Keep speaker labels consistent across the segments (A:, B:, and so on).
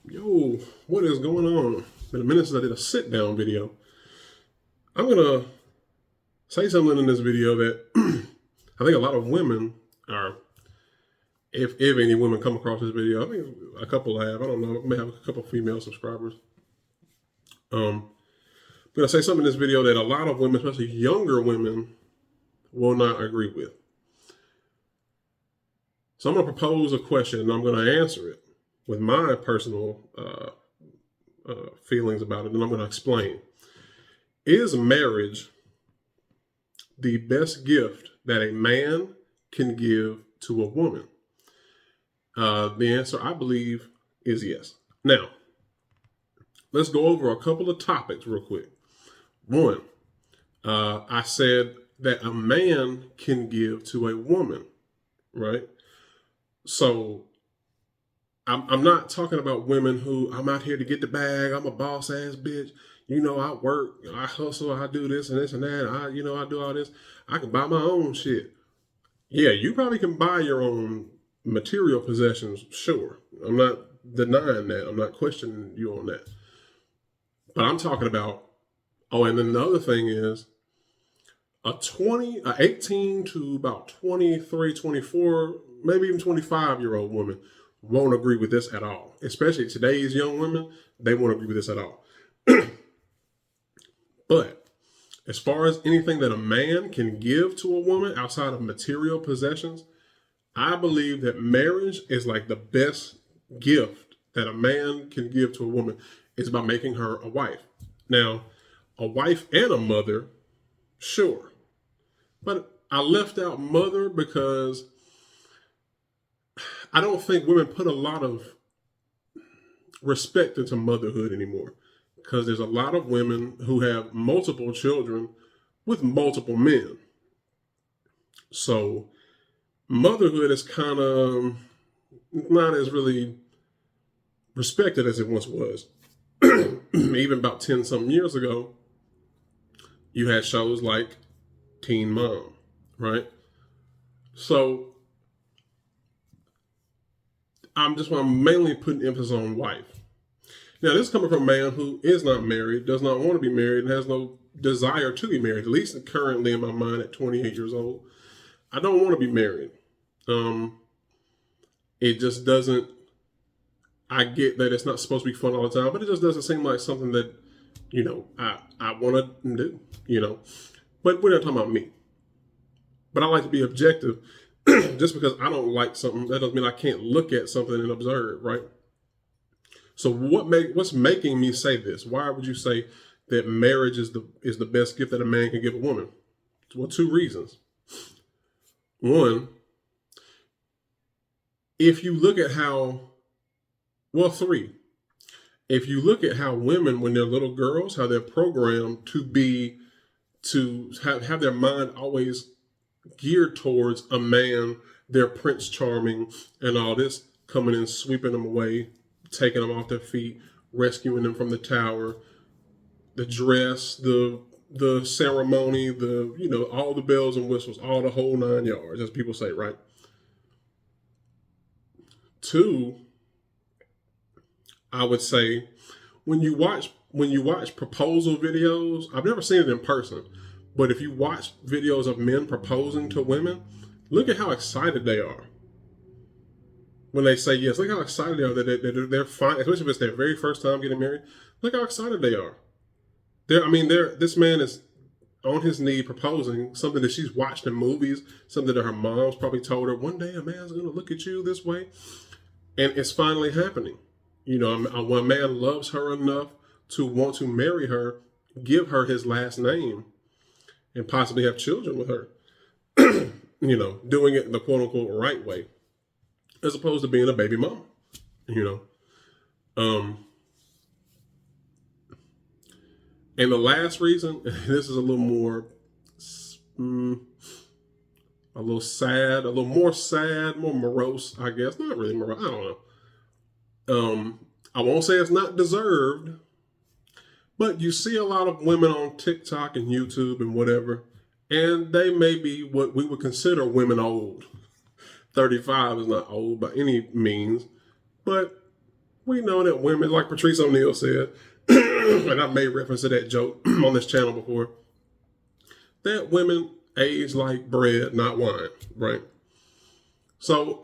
A: Yo, what is going on? Been a minute since I did a sit down video. I'm gonna say something in this video that I think a lot of women are, if any women come across this video, I think a couple have. I don't know. May have a couple female subscribers. I'm gonna say something in this video that a lot of women, especially younger women, will not agree with. So I'm gonna propose a question and I'm gonna answer it with my personal feelings about it, and I'm gonna explain. Is marriage the best gift that a man can give to a woman? The answer, I believe, is yes. Now, let's go over a couple of topics real quick. One, I said that a man can give to a woman, right? So I'm not talking about women who I'm out here to get the bag. I'm a boss ass bitch. I work, I hustle, I do this and this and that. I do all this. I can buy my own shit. Yeah, you probably can buy your own material possessions. Sure, I'm not denying that. I'm not questioning you on that. But I'm talking about. Oh, and then the other thing is a 18 to about 23, 24, maybe even 25-year-old woman won't agree with this at all. Especially today's young women, they won't agree with this at all. But as far as anything that a man can give to a woman outside of material possessions, I believe that marriage is like the best gift that a man can give to a woman. It's about making her a wife. Now, a wife and a mother, sure. But I left out mother because I don't think women put a lot of respect into motherhood anymore. Because there's a lot of women who have multiple children with multiple men. So motherhood is kind of not as really respected as it once was. Even about 10 something years ago, you had shows like Teen Mom, right? So I'm mainly putting emphasis on wife. Now, this is coming from a man who is not married, does not want to be married, and has no desire to be married, at least currently in my mind at 28 years old. I don't want to be married. It just doesn't, I get that it's not supposed to be fun all the time, but it just doesn't seem like something that, I want to do. But we're not talking about me. But I like to be objective. Just because I don't like something, that doesn't mean I can't look at something and observe, right? So what's making me say this? Why would you say that marriage is the best gift that a man can give a woman? Well, two reasons. One, if you look at three. If you look at how women, when they're little girls, how they're programmed to have their mind always geared towards a man, their Prince Charming, and all this, coming in, sweeping them away, taking them off their feet, rescuing them from the tower, the dress, the ceremony, all the bells and whistles, all the whole 9 yards, as people say, right? Two, I would say when you watch proposal videos, I've never seen it in person, but if you watch videos of men proposing to women, look at how excited they are when they say yes. Look how excited they are that they're fine, especially if it's their very first time getting married. Look how excited they are. This man is on his knee proposing something that she's watched in movies, something that her mom's probably told her, one day a man's going to look at you this way. And it's finally happening. When a man loves her enough to want to marry her, give her his last name, and possibly have children with her, doing it the quote unquote right way, as opposed to being a baby mama, And the last reason, this is a little more, a little sad, a little more sad, more morose, I guess. Not really morose, I don't know. I won't say it's not deserved, but you see a lot of women on TikTok and YouTube and whatever, and they may be what we would consider women old. 35 is not old by any means, but we know that women, like Patrice O'Neal said, and I've made reference to that joke on this channel before, that women age like bread, not wine, right? So,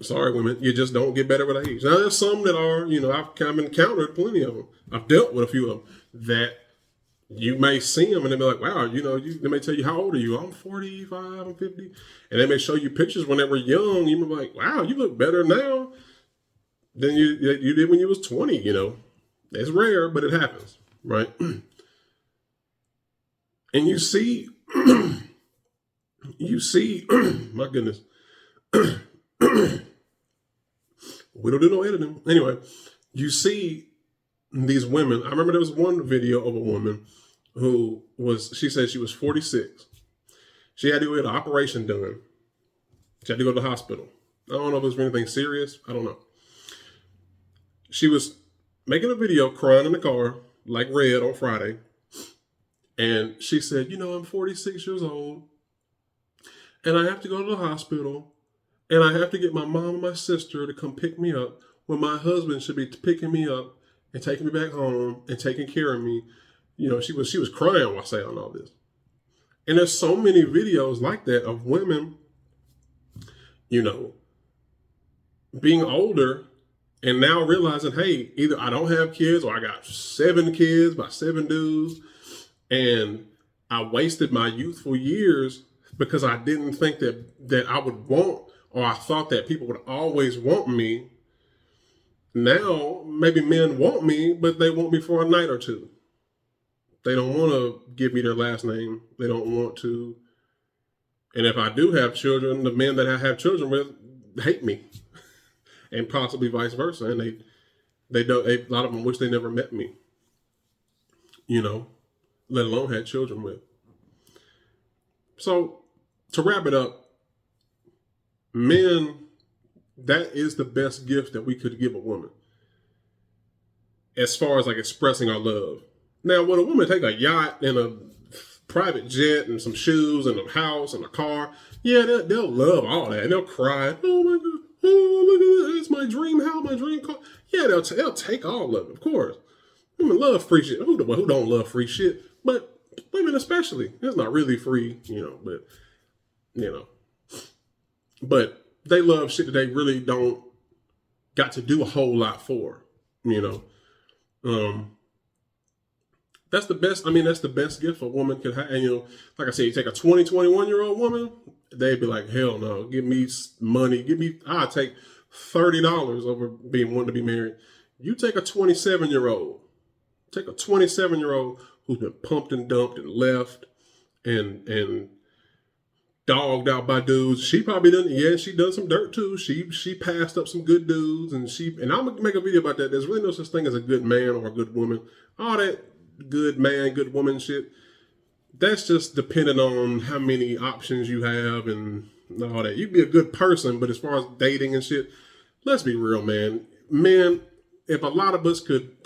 A: sorry, women, you just don't get better with age. Now, there's some that are, I've kind of encountered plenty of them. I've dealt with a few of them that you may see them and they'll be like, wow, they may tell you, how old are you? I'm 45, I'm 50. And they may show you pictures when they were young. You may be like, wow, you look better now than you did when you was 20, It's rare, but it happens, right? And you see, my goodness, we don't do no editing. Anyway, you see these women. I remember there was one video of a woman who she said she was 46. She had to get an operation done. She had to go to the hospital. I don't know if it was anything serious. I don't know. She was making a video crying in the car, like Red on Friday. And she said, I'm 46 years old and I have to go to the hospital and I have to get my mom and my sister to come pick me up when my husband should be picking me up and taking me back home and taking care of me. She was crying while saying all this. And there's so many videos like that of women, being older and now realizing, hey, either I don't have kids or I got 7 kids by 7 dudes. And I wasted my youthful years because I didn't think that I would want, or I thought that people would always want me. Now, maybe men want me, but they want me for a night or two. They don't want to give me their last name. They don't want to. And if I do have children, the men that I have children with hate me. And possibly vice versa. And a lot of them wish they never met me. Let alone had children with. So, to wrap it up, men, that is the best gift that we could give a woman. As far as like expressing our love. Now, when a woman take a yacht and a private jet and some shoes and a house and a car, yeah, they'll love all that. And they'll cry, oh my God, oh, look at that, it's my dream house, my dream car. Yeah, they'll take all of it, of course. Women love free shit. Who don't love free shit? But women especially. It's not really free, but they love shit that they really don't got to do a whole lot for, That's the best. That's the best gift a woman could have. And, like I said, you take a 21-year-old woman, they'd be like, hell no, give me money. I'll take $30 over wanting to be married. You take a 27-year-old. Take a 27-year-old who's been pumped and dumped and left and dogged out by dudes. She probably done, she done some dirt too. She passed up some good dudes and I'm gonna make a video about that. There's really no such thing as a good man or a good woman. All that good man, good woman shit, that's just dependent on how many options you have and all that. You can be a good person, but as far as dating and shit, let's be real, man. Men, if a lot of us could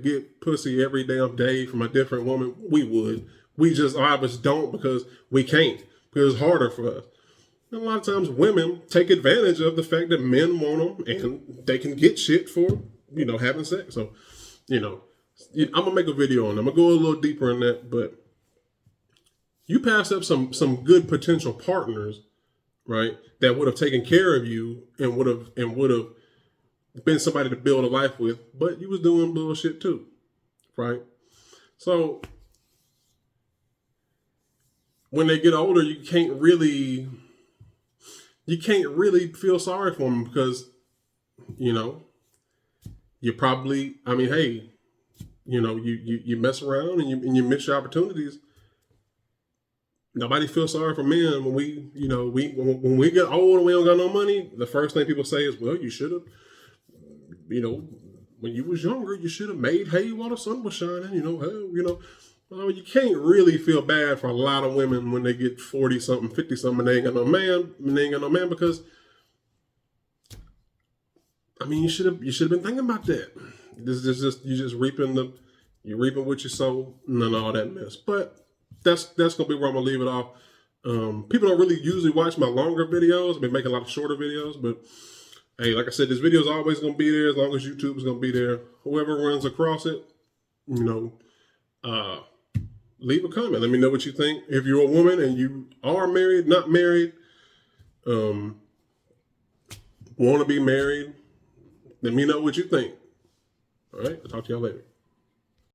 A: get pussy every damn day from a different woman, we would. We just, a lot of us don't because we can't. Because it's harder for us. And a lot of times women take advantage of the fact that men want them and they can get shit for, having sex. So, I'm going to make a video on them. I'm going to go a little deeper in that, but you pass up some good potential partners, right, that would have taken care of you and would have been somebody to build a life with, but you was doing bullshit too, right? So when they get older, you can't really feel sorry for them because, you probably, hey, you mess around and you miss your opportunities. Nobody feels sorry for men when when we get old and we don't got no money. The first thing people say is, well, you should have, when you was younger, you should have made hay while the sun was shining, Well, you can't really feel bad for a lot of women when they get 40-something, 50-something, and they ain't got no man, because, you should have been thinking about that. This is just, you're reaping what you sow and all that mess. But that's going to be where I'm going to leave it off. People don't really usually watch my longer videos. I've been making a lot of shorter videos, but Hey, like I said, this video is always going to be there as long as YouTube is going to be there. Whoever runs across it, you know, leave a comment. Let me know what you think. If you're a woman and you are married, not married, want to be married, let me know what you think. All right, I'll talk to y'all later.